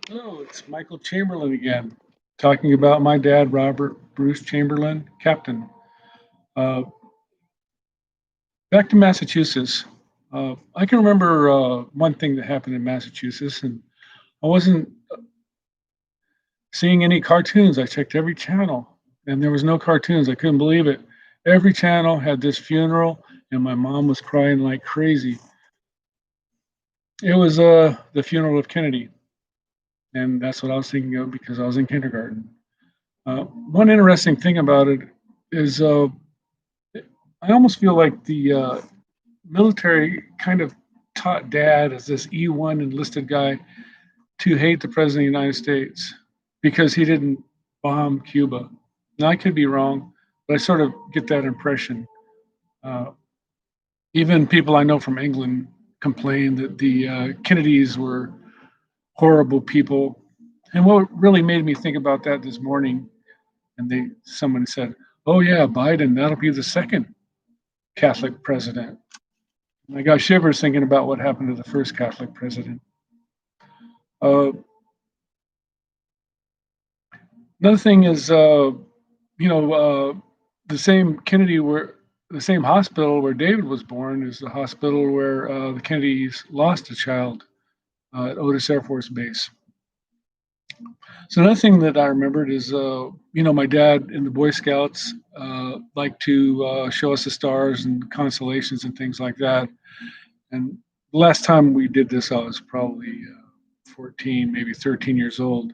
Hello, it's Michael Chamberlain again, talking about my dad, Robert Bruce Chamberlain, Captain. Uh, Back to Massachusetts. I can remember one thing that happened in Massachusetts, and I wasn't seeing any cartoons. I checked every channel, and there was no cartoons. I couldn't believe it. Every channel had this funeral, and my mom was crying like crazy. It was the funeral of Kennedy, and that's what I was thinking of because I was in kindergarten. One interesting thing about it is I almost feel like the military kind of taught dad as this E1 enlisted guy to hate the president of the United States because he didn't bomb Cuba. Now, I could be wrong, but I sort of get that impression. Uh, Even people I know from England complain that the Kennedys were horrible people. And what really made me think about that this morning, and someone said, "Oh yeah, Biden, that'll be the second Catholic president." I got shivers thinking about what happened to the first Catholic president. Uh, Another thing is, you know, the same Kennedy where the same hospital where David was born is the hospital where the Kennedys lost a child at Otis Air Force Base. So another thing that I remembered is, my dad in the Boy Scouts liked to show us the stars and constellations and things like that. And the last time we did this, I was probably 14, maybe 13 years old.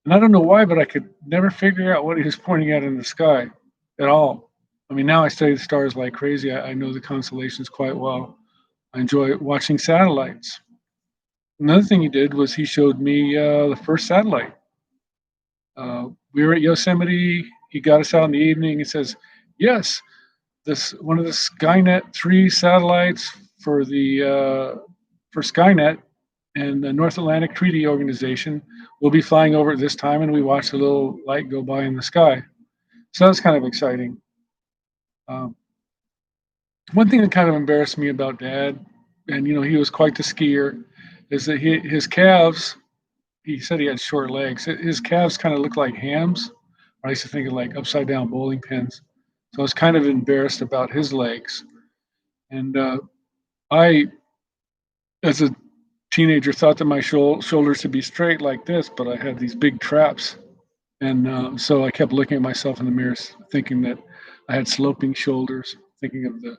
And I don't know why, but I could never figure out what he was pointing at in the sky at all. I mean, now I study the stars like crazy. I know the constellations quite well. I enjoy watching satellites. Another thing he did was he showed me the first satellite. We were at Yosemite. He got us out in the evening. He says, "Yes, this one of the Skynet 3 satellites for the for Skynet and the North Atlantic Treaty Organization will be flying over at this time," and we watched a little light go by in the sky. So that's kind of exciting. Um, One thing that kind of embarrassed me about Dad, and he was quite the skier, is that his calves. He said he had short legs. His calves kind of looked like hams. I used to think of like upside down bowling pins. So I was kind of embarrassed about his legs. And I, as a teenager, thought that my shoulders should be straight like this, but I had these big traps. And so I kept looking at myself in the mirror, thinking that I had sloping shoulders, thinking of the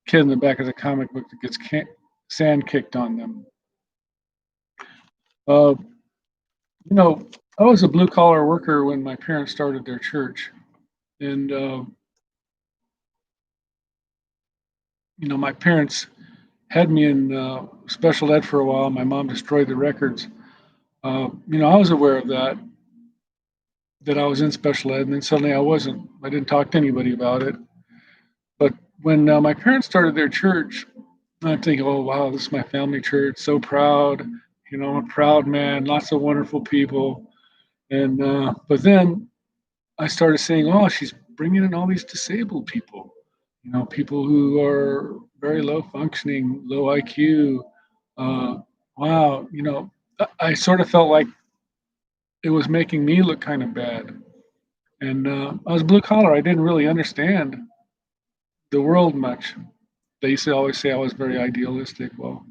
kid in the back of the comic book that gets sand kicked on them. Uh, you know, I was a blue collar worker when my parents started their church. And, my parents had me in special ed for a while. My mom destroyed the records. I was aware of that I was in special ed, and then suddenly I wasn't. I didn't talk to anybody about it. But when my parents started their church, I'm thinking, oh, wow, this is my family church. So proud. I'm a proud man, lots of wonderful people. And, but then I started saying, oh, she's bringing in all these disabled people, people who are very low functioning, low IQ. Uh, wow, I sort of felt like it was making me look kind of bad. And I was blue collar. I didn't really understand the world much. They used to always say I was very idealistic. Well,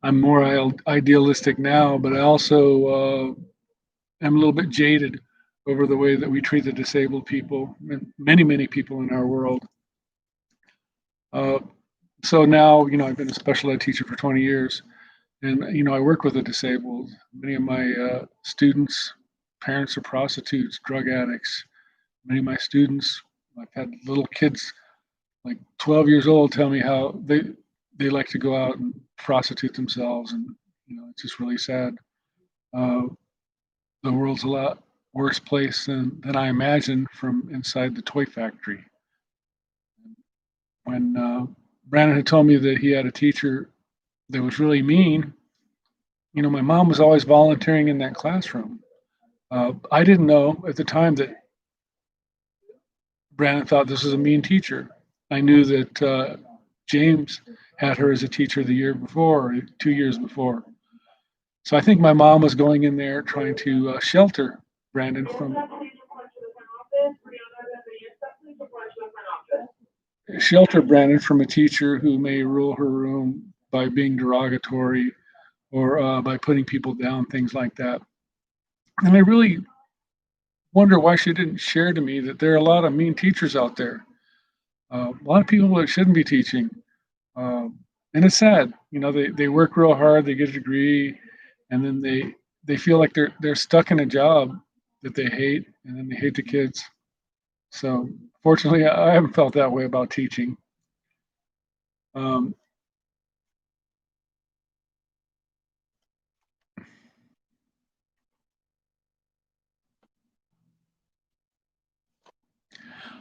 I'm more idealistic now, but I also am a little bit jaded over the way that we treat the disabled people, and many, many people in our world. Uh, so now, I've been a special ed teacher for 20 years, and I work with the disabled. Many of my students, parents are prostitutes, drug addicts. Many of my students, I've had little kids like 12 years old tell me how they like to go out and prostitute themselves, and it's just really sad. Uh, the world's a lot worse place than I imagined from inside the toy factory. When Brandon had told me that he had a teacher that was really mean, my mom was always volunteering in that classroom. I didn't know at the time that Brandon thought this was a mean teacher. I knew that James had her as a teacher the year before, or 2 years before. So I think my mom was going in there trying to shelter Brandon from a teacher who may rule her room by being derogatory or by putting people down, things like that. And I really wonder why she didn't share to me that there are a lot of mean teachers out there, a lot of people that shouldn't be teaching. And it's sad, they work real hard, they get a degree, and then they feel like they're stuck in a job that they hate, and then they hate the kids. So fortunately, I haven't felt that way about teaching. Um,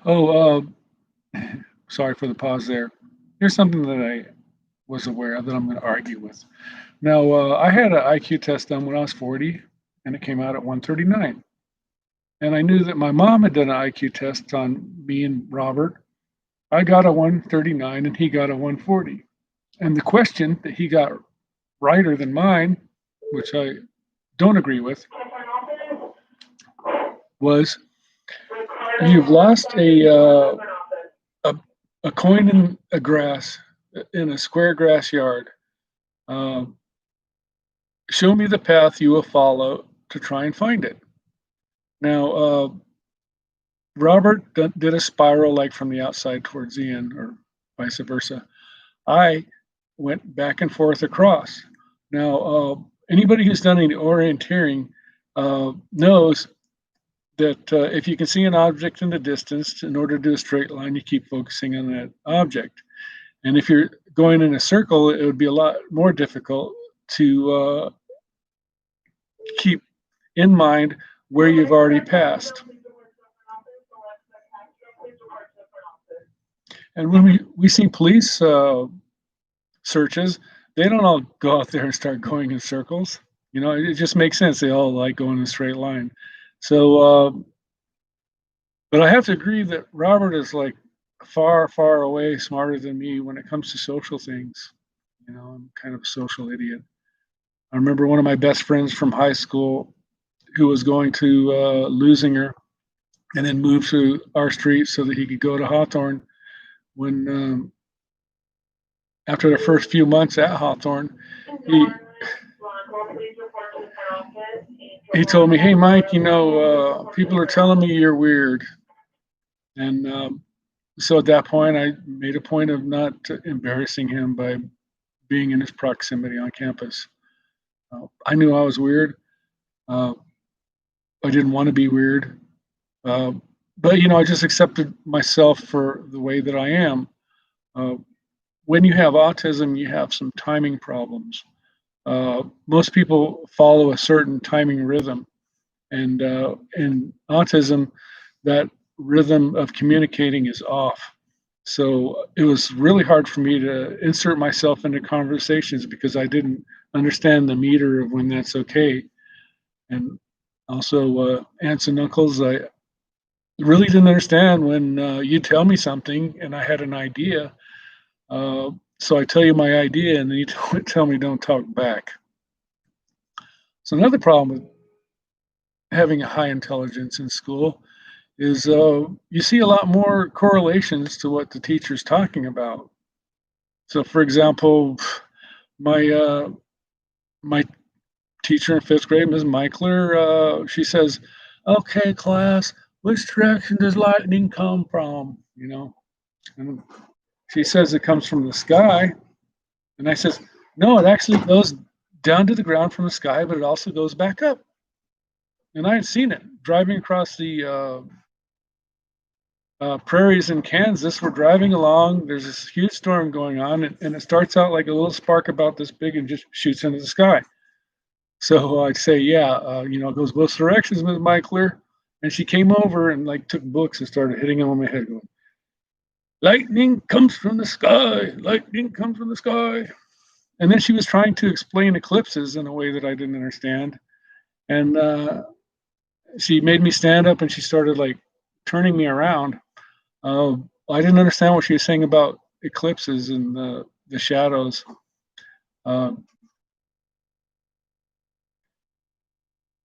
oh, sorry for the pause there. Here's something that I was aware of that I'm going to argue with. Now, I had an IQ test done when I was 40, and it came out at 139. And I knew that my mom had done an IQ test on me and Robert. I got a 139 and he got a 140. And the question that he got righter than mine, which I don't agree with, was you've lost a, a coin in a grass, in a square grass yard. Um, Show me the path you will follow to try and find it. Now, Robert did a spiral like from the outside towards the end, or vice versa. I went back and forth across. Now, anybody who's done any orienteering knows that if you can see an object in the distance, in order to do a straight line, you keep focusing on that object. And if you're going in a circle, it would be a lot more difficult to keep in mind where you've already passed. And when we see police searches, they don't all go out there and start going in circles. It just makes sense. They all like going in a straight line. So, but I have to agree that Robert is like far, far away smarter than me when it comes to social things. I'm kind of a social idiot. I remember one of my best friends from high school who was going to Lusinger and then moved to our street so that he could go to Hawthorne. When after the first few months at Hawthorne, he he told me, "Hey, Mike, people are telling me you're weird." And so at that point, I made a point of not embarrassing him by being in his proximity on campus. I knew I was weird. Uh, I didn't want to be weird. Uh, but, I just accepted myself for the way that I am. Uh, when you have autism, you have some timing problems. Most people follow a certain timing rhythm. And in autism, that rhythm of communicating is off. So it was really hard for me to insert myself into conversations because I didn't understand the meter of when that's okay. And also, aunts and uncles, I really didn't understand when you tell me something and I had an idea. So I tell you my idea and then you tell me don't talk back. So another problem with having a high intelligence in school is you see a lot more correlations to what the teacher's talking about. So, for example, my my teacher in fifth grade, Ms. Michler, she says, "Okay, class, which direction does lightning come from?" And she says it comes from the sky, and I says, "No, it actually goes down to the ground from the sky, but it also goes back up." And I had seen it driving across the prairies in Kansas. We're driving along. There's this huge storm going on, and it starts out like a little spark about this big and just shoots into the sky. So I say, yeah, it goes both directions, Ms. Michler. And she came over and like took books and started hitting them on my head, going, "Lightning comes from the sky. Lightning comes from the sky." And then she was trying to explain eclipses in a way that I didn't understand. And she made me stand up and she started like turning me around. I didn't understand what she was saying about eclipses and the shadows. Uh,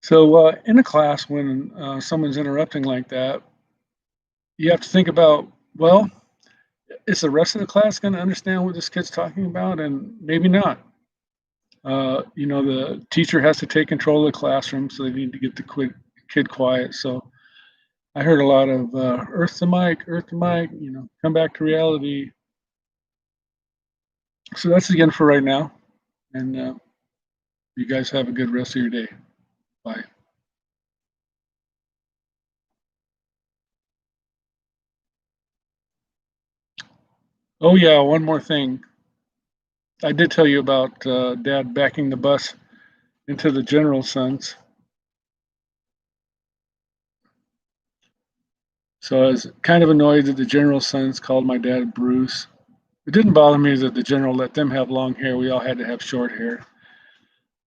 So in a class, when someone's interrupting like that, you have to think about, well, is the rest of the class going to understand what this kid's talking about? And maybe not. The teacher has to take control of the classroom, so they need to get the kid quiet. So I heard a lot of earth the mic, come back to reality. So that's the end for right now. And you guys have a good rest of your day. Bye. Oh, yeah, one more thing. I did tell you about Dad backing the bus into the general son's. So I was kind of annoyed that the general sons called my dad Bruce. It didn't bother me that the general let them have long hair. We all had to have short hair.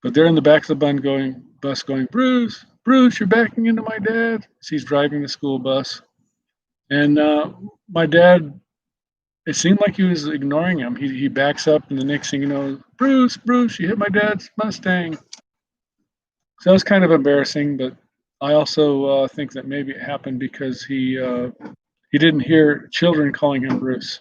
But they're in the back of the bus going, Bruce, Bruce, you're backing into my dad. So he's driving the school bus. And my dad, it seemed like he was ignoring him. He backs up, and the next thing you know, Bruce, Bruce, you hit my dad's Mustang. So that was kind of embarrassing, but I also think that maybe it happened because he didn't hear children calling him Bruce.